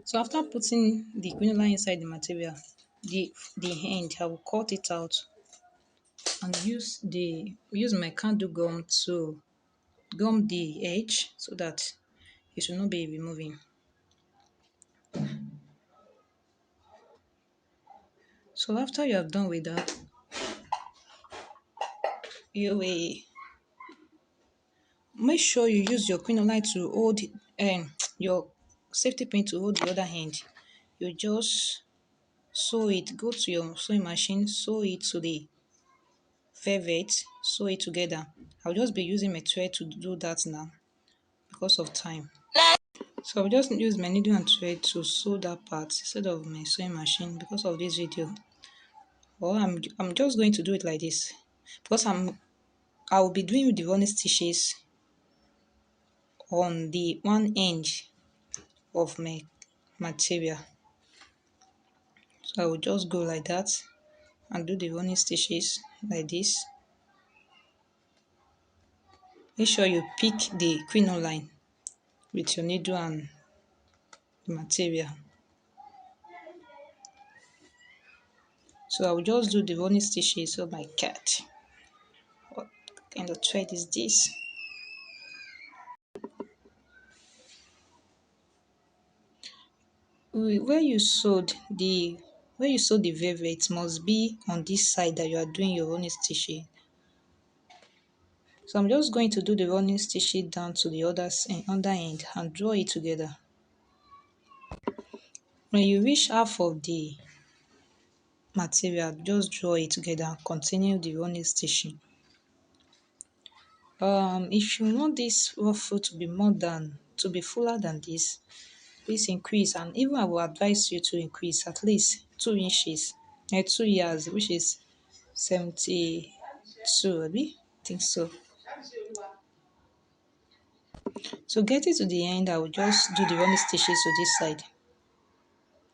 So after putting the quinoline inside the material, the end, I will cut it out and use my candle gum to gum the edge so that it should not be removing. So after you have done with that, you will make sure you use your quinoline to hold your safety pin to hold the other hand. You just sew it, go to your sewing machine, sew it to the velvet, sew it together. I'll just be using my thread to do that now because of time. So I'll just use my needle and thread to sew that part instead of my sewing machine because of this video. Or I'm just going to do it like this because I will be doing the running stitches on the one edge of my material. So I will just go like that and do the running stitches like this. Make sure you pick the crinoline with your needle and the material. So I will just do the running stitches. Oh my god, what kind of thread is this? Where you sewed the velvet must be on this side that you are doing your running stitching. So I'm just going to do the running stitching down to the other end and draw it together. When you reach half of the material, just draw it together and continue the running stitching. If you want this ruffle to be fuller than this, please increase, and even I will advise you to increase at least 2 inches, 2 years, which is 72, I think so. So getting to the end, I will just do the running stitches to this side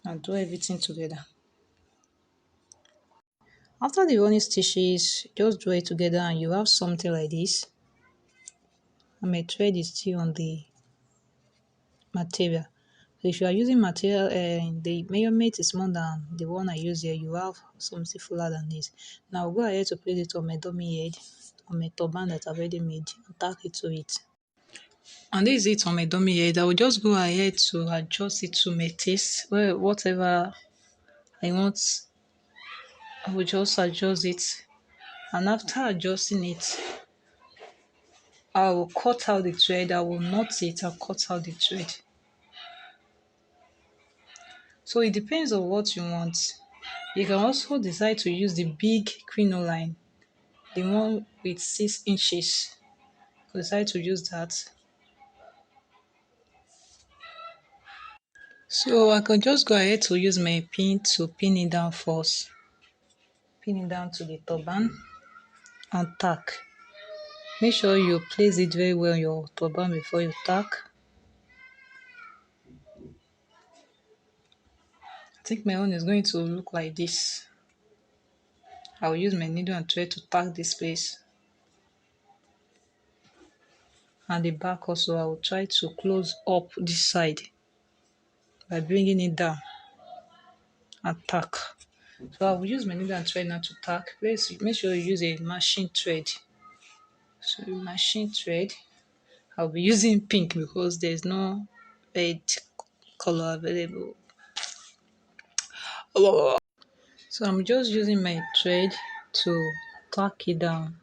and do everything together. After the running stitches, just draw it together and you have something like this. And my thread is still on the material. So if you are using material and the measurement is more than the one I use here, you have something fuller than this. Now I'll go ahead to place it on my dummy head, on my turban that I've already made, and tack it to it. And this is it on my dummy head. I will just go ahead to adjust it to my taste. Well, whatever I want, I will just adjust it. And after adjusting it, I will cut out the thread. I will knot it and cut out the thread. So it depends on what you want. You can also decide to use the big crinoline, the one with 6 inches. Decide to use that. So I can just go ahead to use my pin to pin it down first. Pin it down to the turban and tack. Make sure you place it very well on your turban before you tack. I think my own is going to look like this. I will use my needle and thread to tack this place. And the back also, I will try to close up this side by bringing it down and tack. So I will use my needle and thread now to tack. Please make sure you use a machine thread. So machine thread, I'll be using pink because there's no red color available. So I'm just using my thread to tack it down.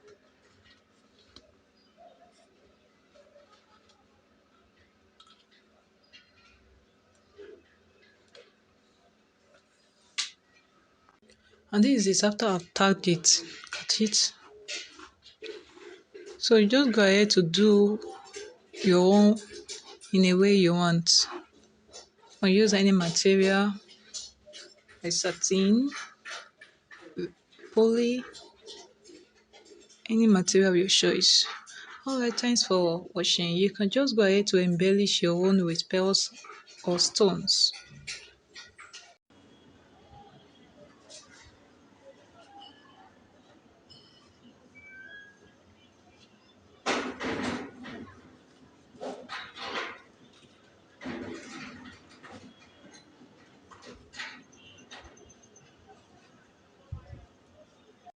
And this is after I've tagged it. Cut it. So you just go ahead to do your own in a way you want. Or use any material like satin, poly, any material of your choice. Alright, thanks for watching. You can just go ahead to embellish your own with pearls or stones.